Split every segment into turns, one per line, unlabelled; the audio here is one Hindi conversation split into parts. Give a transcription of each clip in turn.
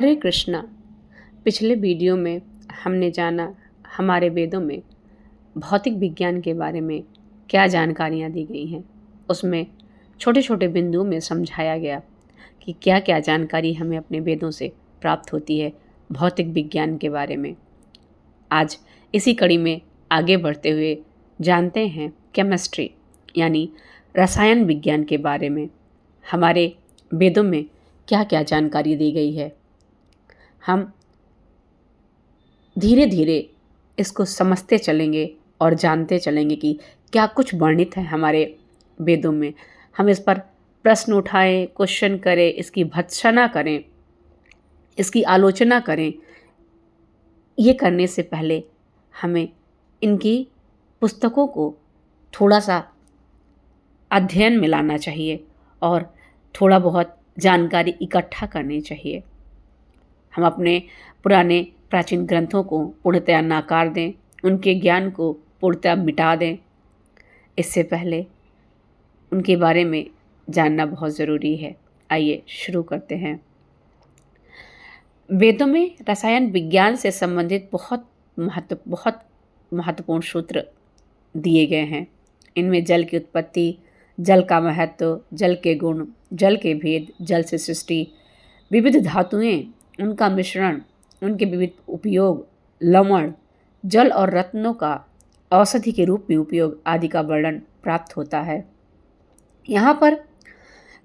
हरे कृष्णा। पिछले वीडियो में हमने जाना हमारे वेदों में भौतिक विज्ञान के बारे में क्या जानकारियाँ दी गई हैं। उसमें छोटे छोटे बिंदुओं में समझाया गया कि क्या क्या जानकारी हमें अपने वेदों से प्राप्त होती है भौतिक विज्ञान के बारे में। आज इसी कड़ी में आगे बढ़ते हुए जानते हैं केमिस्ट्री यानी रसायन विज्ञान के बारे में। हमारे वेदों में क्या क्या जानकारी दी गई है, हम धीरे धीरे इसको समझते चलेंगे और जानते चलेंगे कि क्या कुछ वर्णित है हमारे वेदों में। हम इस पर प्रश्न उठाएं, क्वेश्चन करें, इसकी भर्त्सना करें, इसकी आलोचना करें। ये करने से पहले हमें इनकी पुस्तकों को थोड़ा सा अध्ययन में लाना चाहिए और थोड़ा बहुत जानकारी इकट्ठा करनी चाहिए। हम अपने पुराने प्राचीन ग्रंथों को पूर्णतया नकार दें, उनके ज्ञान को पूर्णतया मिटा दें। इससे पहले उनके बारे में जानना बहुत ज़रूरी है। आइए शुरू करते हैं। वेदों में रसायन विज्ञान से संबंधित बहुत महत्वपूर्ण सूत्र दिए गए हैं। इनमें जल की उत्पत्ति, जल का महत्व, जल के गुण, जल के भेद, जल से सृष्टि, विविध धातुएं, उनका मिश्रण, उनके विविध उपयोग, लवण, जल और रत्नों का औषधि के रूप में उपयोग आदि का वर्णन प्राप्त होता है। यहाँ पर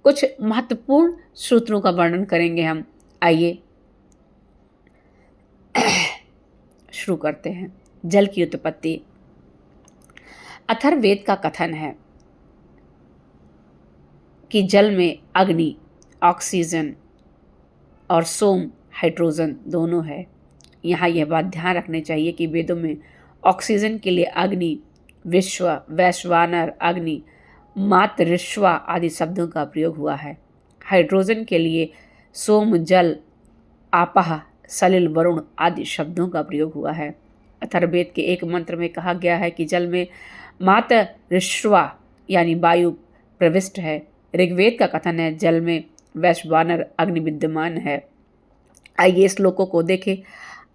कुछ महत्वपूर्ण सूत्रों का वर्णन करेंगे हम। आइए शुरू करते हैं। जल की उत्पत्ति। अथर्ववेद का कथन है कि जल में अग्नि, ऑक्सीजन और सोम, हाइड्रोजन दोनों है। यहाँ यह बात ध्यान रखनी चाहिए कि वेदों में ऑक्सीजन के लिए अग्नि, विश्व, वैश्वानर, अग्नि, मातरिश्वा आदि शब्दों का प्रयोग हुआ है। हाइड्रोजन के लिए सोम, जल, आपह, सलिल, वरुण आदि शब्दों का प्रयोग हुआ है। अथर्ववेद के एक मंत्र में कहा गया है कि जल में मातरिश्वा यानी वायु प्रविष्ट है। ऋग्वेद का कथन है जल में वैश्वानर अग्नि विद्यमान है। आइए श्लोकों को देखें।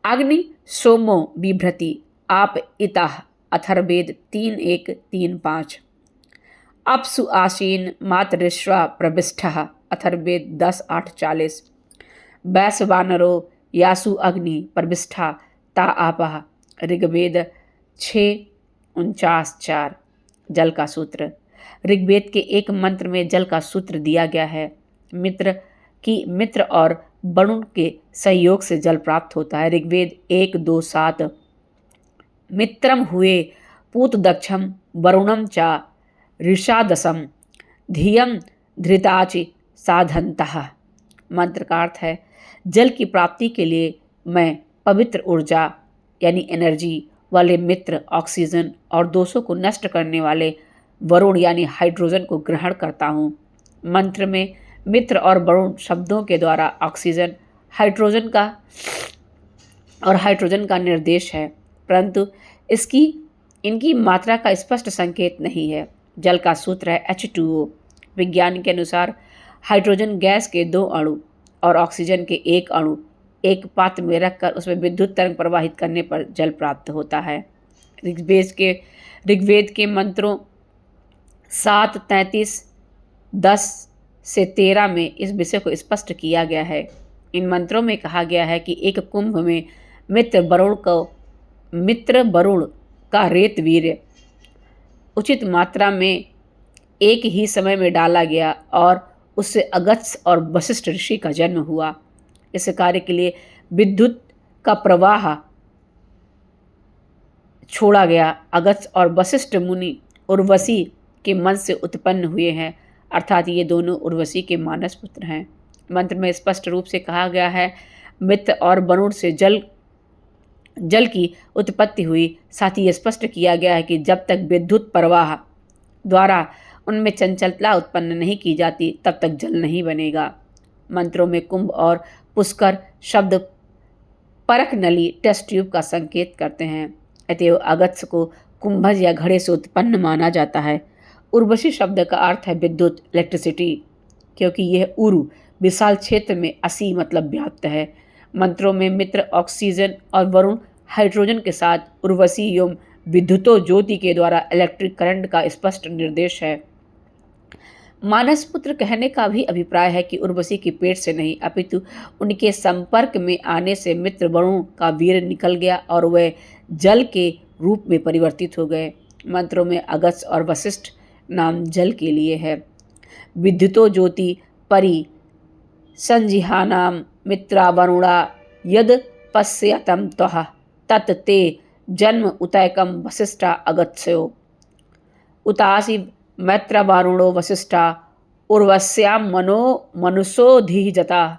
अग्नि सोमो बिभ्रति आप इतः। अथर्ववेद 3:1-3-5। अपसु आसीन मातरिश्वा प्रविष्टः। अथर्ववेद 10:8-40। वैश्वानरो यासु अग्नि प्रविष्टा ता आपः। ऋग्वेद 6:49-4। जल का सूत्र। ऋग्वेद के एक मंत्र में जल का सूत्र दिया गया है। मित्र और वरुण के सहयोग से जल प्राप्त होता है। ऋग्वेद 1:2-7। मित्रम हुए पूत दक्षम वरुणम चा ऋषादसम धियम धृताचि साधनतः। मंत्र का अर्थ है जल की प्राप्ति के लिए मैं पवित्र ऊर्जा यानी एनर्जी वाले मित्र ऑक्सीजन और दोषों को नष्ट करने वाले वरुण यानी हाइड्रोजन को ग्रहण करता हूँ। मंत्र में मित्र और वरुण शब्दों के द्वारा ऑक्सीजन, हाइड्रोजन का निर्देश है, परंतु इनकी मात्रा का स्पष्ट संकेत नहीं है। जल का सूत्र है H2O। विज्ञान के अनुसार हाइड्रोजन गैस के 2 अणु और ऑक्सीजन के 1 अणु एक पात्र में रखकर उसमें विद्युत तरंग प्रवाहित करने पर जल प्राप्त होता है। ऋग्वेद के मंत्रों 7:33-10-13 में इस विषय को स्पष्ट किया गया है। इन मंत्रों में कहा गया है कि एक कुंभ में मित्र वरुण का रेत वीर्य उचित मात्रा में एक ही समय में डाला गया और उससे अगस्त्य और वशिष्ठ ऋषि का जन्म हुआ। इस कार्य के लिए विद्युत का प्रवाह छोड़ा गया। अगस्त्य और वशिष्ठ मुनि उर्वशी के मन से उत्पन्न हुए हैं, अर्थात ये दोनों उर्वशी के मानस पुत्र हैं। मंत्र में स्पष्ट रूप से कहा गया है मित्र और वरुण से जल की उत्पत्ति हुई। साथ ही ये स्पष्ट किया गया है कि जब तक विद्युत प्रवाह द्वारा उनमें चंचलता उत्पन्न नहीं की जाती तब तक जल नहीं बनेगा। मंत्रों में कुंभ और पुष्कर शब्द परख नली टेस्ट ट्यूब का संकेत करते हैं। अतएव अगस्त्य को कुंभज या घड़े से उत्पन्न माना जाता है। उर्वशी शब्द का अर्थ है विद्युत, इलेक्ट्रिसिटी, क्योंकि यह उरु विशाल क्षेत्र में असी मतलब व्याप्त है। मंत्रों में मित्र ऑक्सीजन और वरुण हाइड्रोजन के साथ उर्वशी एवं विद्युतो ज्योति के द्वारा इलेक्ट्रिक करंट का स्पष्ट निर्देश है। मानस पुत्र कहने का भी अभिप्राय है कि उर्वशी की पेट से नहीं अपितु उनके संपर्क में आने से मित्र वरुण का वीर निकल गया और वह जल के रूप में परिवर्तित हो गए। मंत्रों में अगस्त्य और वशिष्ठ नाम जल के लिए है। विद्युतो ज्योति परि संजिहानाम मित्रा वरुणा यद पश्यतम त्वः तत् ते जन्म उतैकम वसिष्ठा अगत्स्यो उतासी मैत्र वारुणो वसिष्ठा उर्वश्यां मनो मनुषोऽधिजता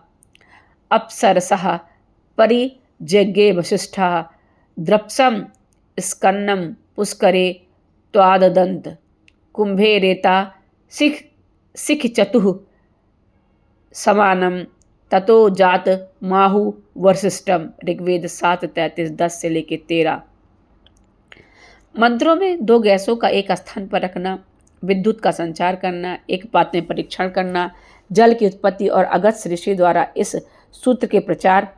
अप्सरसः परिजज्ञे वसिष्ठा द्रप्सम स्कन्नम पुष्करे त्वाददन्त कुंभे रेता सिख चतुः समानम ततो जात माहु वशिष्ठम। ऋग्वेद 7:33 10 से लेकर 13। मंत्रों में दो गैसों का एक स्थान पर रखना, विद्युत का संचार करना, एक बात में परीक्षण करना, जल की उत्पत्ति और अगस्त्य ऋषि द्वारा इस सूत्र के प्रचार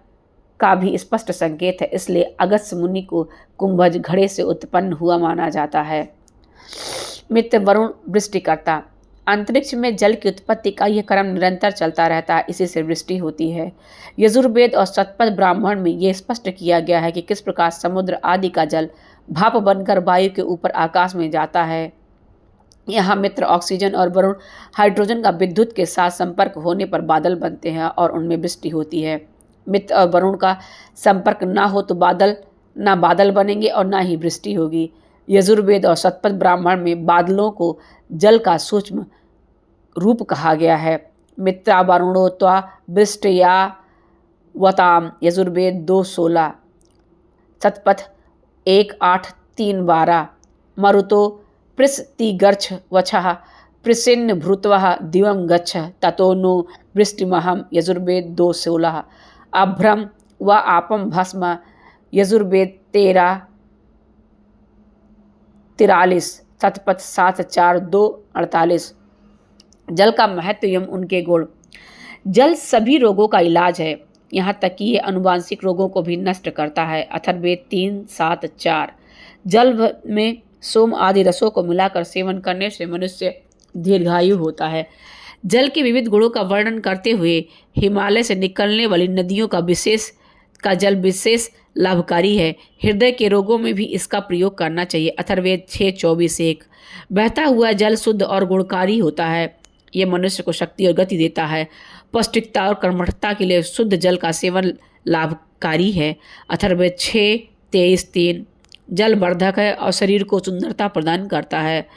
का भी स्पष्ट संकेत है। इसलिए अगस्त्य मुनि को कुंभज घड़े से उत्पन्न हुआ माना जाता है। मित्र वरुण वृष्टिकर्ता। अंतरिक्ष में जल की उत्पत्ति का यह क्रम निरंतर चलता रहता है, इसी से वृष्टि होती है। यजुर्वेद और शतपथ ब्राह्मण में यह स्पष्ट किया गया है कि किस प्रकार समुद्र आदि का जल भाप बनकर वायु के ऊपर आकाश में जाता है। यहाँ मित्र ऑक्सीजन और वरुण हाइड्रोजन का विद्युत के साथ संपर्क होने पर बादल बनते हैं और उनमें वृष्टि होती है। मित्र और वरुण का संपर्क ना हो तो ना बादल बनेंगे और ना ही वृष्टि होगी। यजुर्वेद और शतपथ ब्राह्मण में बादलों को जल का सूक्ष्म रूप कहा गया है। मित्रा वरुणो त्वा वृष्टया वताम। यजुर्वेद 2:16। शतपथ 1:8-3:12। मरुतो पृष्टिगर्छ वचः पृसिन्न भृतवः दिवं गच्छ ततो नो वृष्टिमहम। यजुर्वेद 2:16। अभ्रम व आपम भस्म। यजुर्वेद 13:43। शतपथ 7:4-2:48। जल का महत्व एवं उनके गुण। जल सभी रोगों का इलाज है, यहाँ तक कि ये अनुवांशिक रोगों को भी नष्ट करता है। अथर्ववेद 3:7-4। जल में सोम आदि रसों को मिलाकर सेवन करने से मनुष्य दीर्घायु होता है। जल के विविध गुणों का वर्णन करते हुए हिमालय से निकलने वाली नदियों का जल विशेष लाभकारी है। हृदय के रोगों में भी इसका प्रयोग करना चाहिए। अथर्ववेद 6:24-1। बहता हुआ जल शुद्ध और गुणकारी होता है, ये मनुष्य को शक्ति और गति देता है। पौष्टिकता और कर्मठता के लिए शुद्ध जल का सेवन लाभकारी है। अथर्ववेद 6:23-3। जल वर्धक है और शरीर को सुंदरता प्रदान करता है।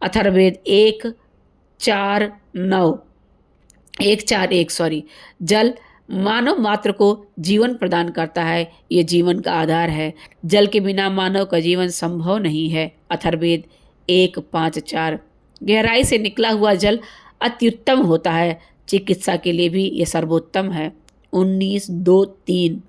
अथर्ववेद 1:4-1 जल मानव मात्र को जीवन प्रदान करता है, ये जीवन का आधार है। जल के बिना मानव का जीवन संभव नहीं है। अथर्ववेद 1:5-4। गहराई से निकला हुआ जल अत्युत्तम होता है, चिकित्सा के लिए भी यह सर्वोत्तम है। 19:2-3।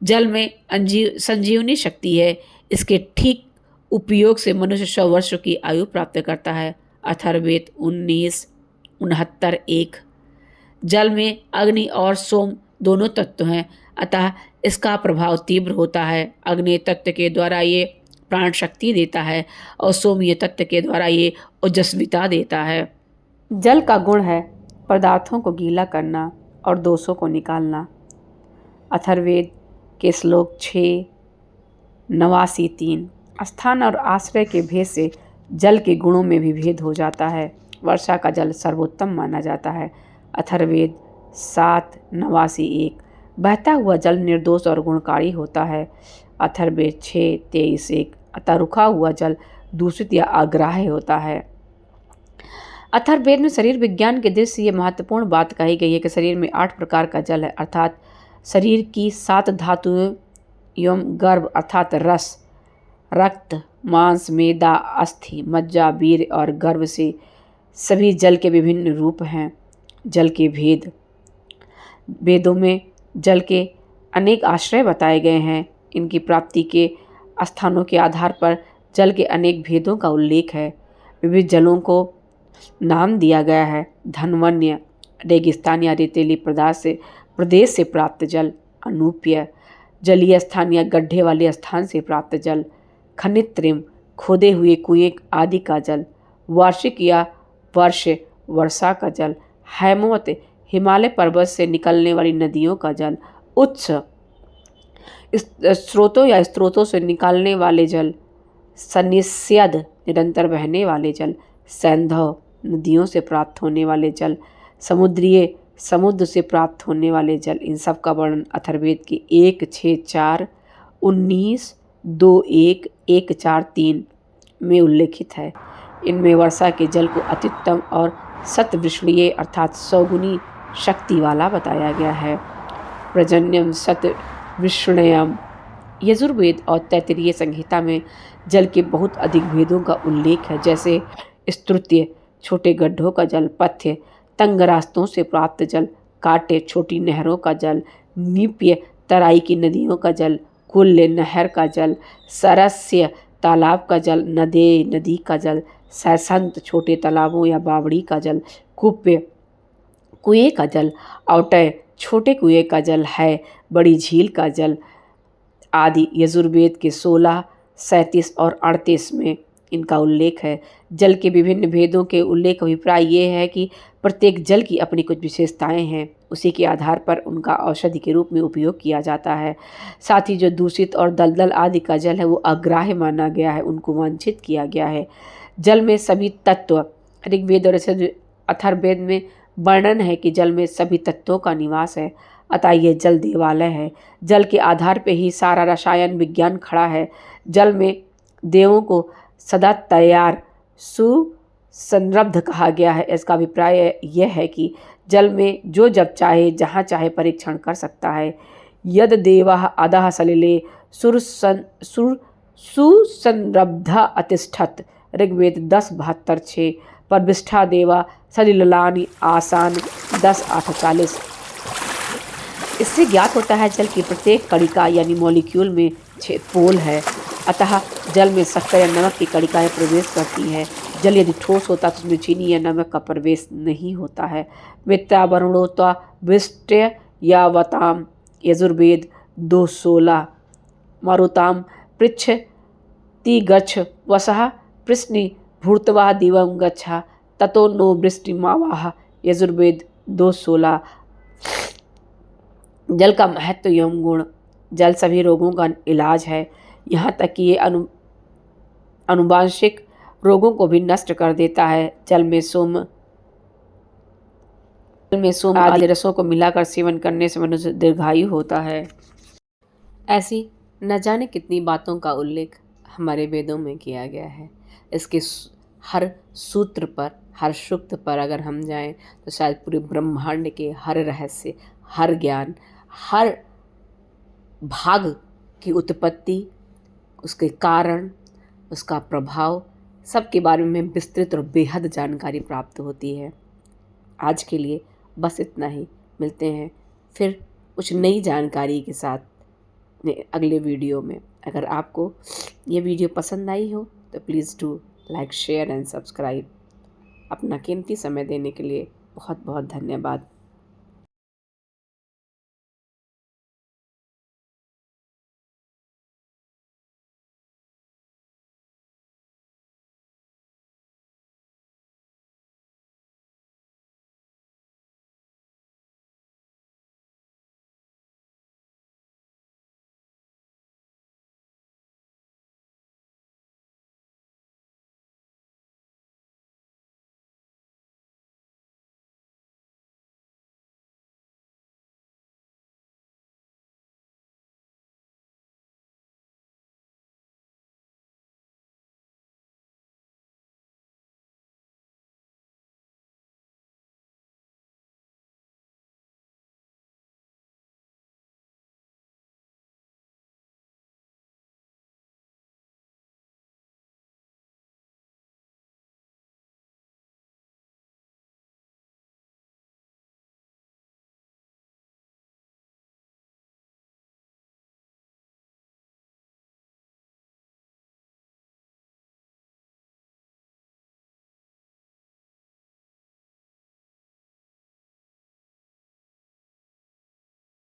जल में संजीवनी शक्ति है, इसके ठीक उपयोग से मनुष्य 100 वर्षों की आयु प्राप्त करता है। अथर्ववेद 19:69-1। जल में अग्नि और सोम दोनों तत्व हैं, अतः इसका प्रभाव तीव्र होता है। अग्नि तत्व के द्वारा ये प्राण शक्ति देता है और सोमय तत्व के द्वारा ये ओजस्विता देता है। जल का गुण है पदार्थों को गीला करना और दोषों को निकालना। अथर्ववेद के श्लोक 6:89-3। स्थान और आश्रय के भेद से जल के गुणों में भी भेद हो जाता है। वर्षा का जल सर्वोत्तम माना जाता है। अथर्ववेद 7:89-1। बहता हुआ जल निर्दोष और गुणकारी होता है। अथर्ववेद 6:23-1। अतः रुका हुआ जल दूषित या अग्राह्य होता है। अथर्ववेद में शरीर विज्ञान के दृष्टि से ये महत्वपूर्ण बात कही गई है कि शरीर में 8 प्रकार का जल है, अर्थात शरीर की 7 धातुएं एवं गर्भ अर्थात रस, रक्त, मांस, मेदा, अस्थि, मज्जा, वीर्य और गर्भ से सभी जल के विभिन्न रूप हैं। जल के भेद। वेदों में जल के अनेक आश्रय बताए गए हैं। इनकी प्राप्ति के स्थानों के आधार पर जल के अनेक भेदों का उल्लेख है। विविध जलों को नाम दिया गया है। धनवन्य, रेगिस्तान या रेतीली प्रदेश से प्राप्त जल, अनूप्य, जलीय स्थान या गड्ढे वाले स्थान से प्राप्त जल, खनिज तृण, खोदे हुए कुएं आदि का जल, वार्षिक या वर्षा का जल, हैमवत हिमालय पर्वत से निकलने वाली नदियों का जल, उच्च स्रोतों या स्रोतों से निकालने वाले जल, सनिस्यद निरंतर बहने वाले जल, सैंधव नदियों से प्राप्त होने वाले जल, समुद्र से प्राप्त होने वाले जल, इन सब का वर्णन अथर्ववेद के 1-6-4, 19-2-1-1-4-3 में उल्लेखित है। इनमें वर्षा के जल को अत्युत्तम और शतवृषणीय अर्थात 100 गुनी शक्ति वाला बताया गया है। प्रजन्यम शतवृषणयम। यजुर्वेद और तैत्तिरीय संहिता में जल के बहुत अधिक भेदों का उल्लेख है, जैसे स्तुत्य छोटे गड्ढों का जल, पथ्य तंग रास्तों से प्राप्त जल, काटे छोटी नहरों का जल, नीप्य तराई की नदियों का जल, कुल्य नहर का जल, सरस्य तालाब का जल, नदी का जल, सैसंत छोटे तालाबों या बावड़ी का जल, कुप्य कुएं का जल, औटय छोटे कुएं का जल है, बड़ी झील का जल आदि। यजुर्वेद के 16, 37 और 38 में इनका उल्लेख है। जल के विभिन्न भेदों के उल्लेख अभिप्राय ये है कि प्रत्येक जल की अपनी कुछ विशेषताएं हैं, उसी के आधार पर उनका औषधि के रूप में उपयोग किया जाता है। साथ ही जो दूषित और दलदल आदि का जल है वो अग्राह्य माना गया है, उनको वांछित किया गया है। जल में सभी तत्व, ऋग्वेद और अथर्ववेद में वर्णन है कि जल में सभी तत्वों का निवास है, अतः यह जल देवालय है। जल के आधार पर ही सारा रसायन विज्ञान खड़ा है। जल में देवों को सदा तैयार सुसंरब्ध कहा गया है। इसका अभिप्राय यह है कि जल में जो जब चाहे जहाँ चाहे परीक्षण कर सकता है। यद देवा अधः सलिले सुसंरब्धा अतिष्ठत। ऋग्वेद 10:72-6 पर विष्ठा देवा सलिलानि आसान 10:48। इससे ज्ञात होता है जल की प्रत्येक कणिका यानी मॉलिक्यूल में 6 पोल है, अतः जल में शक्कर या नमक की कणिकाएं प्रवेश करती हैं। जल यदि ठोस होता तो उसमें चीनी या नमक का प्रवेश नहीं होता है। मित्रावरुणोत्वा विष्ट्य या वताम। यजुर्वेद 2:16। मरुताम पृच्छति गच्छ वसः पृश्नि भूर्तवा दिवं गच्छा ततो नो वृष्टिमावाह। यजुर्वेद 2:16। जल का महत्व एवं गुण। जल सभी रोगों का इलाज है, यहाँ तक कि ये आनुवांशिक रोगों को भी नष्ट कर देता है। जल में सोम आदि रसों को मिलाकर सेवन करने से मनुष्य दीर्घायु होता है। ऐसी न जाने कितनी बातों का उल्लेख हमारे वेदों में किया गया है। इसके हर सूत्र पर, हर सूक्त पर अगर हम जाएं तो शायद पूरे ब्रह्मांड के हर रहस्य, हर ज्ञान, हर भाग की उत्पत्ति, उसके कारण, उसका प्रभाव, सबके बारे में विस्तृत और बेहद जानकारी प्राप्त होती है। आज के लिए बस इतना ही। मिलते हैं फिर कुछ नई जानकारी के साथ अगले वीडियो में। अगर आपको ये वीडियो पसंद आई हो तो please do like, share and subscribe. अपना कीमती समय देने के लिए बहुत बहुत धन्यवाद।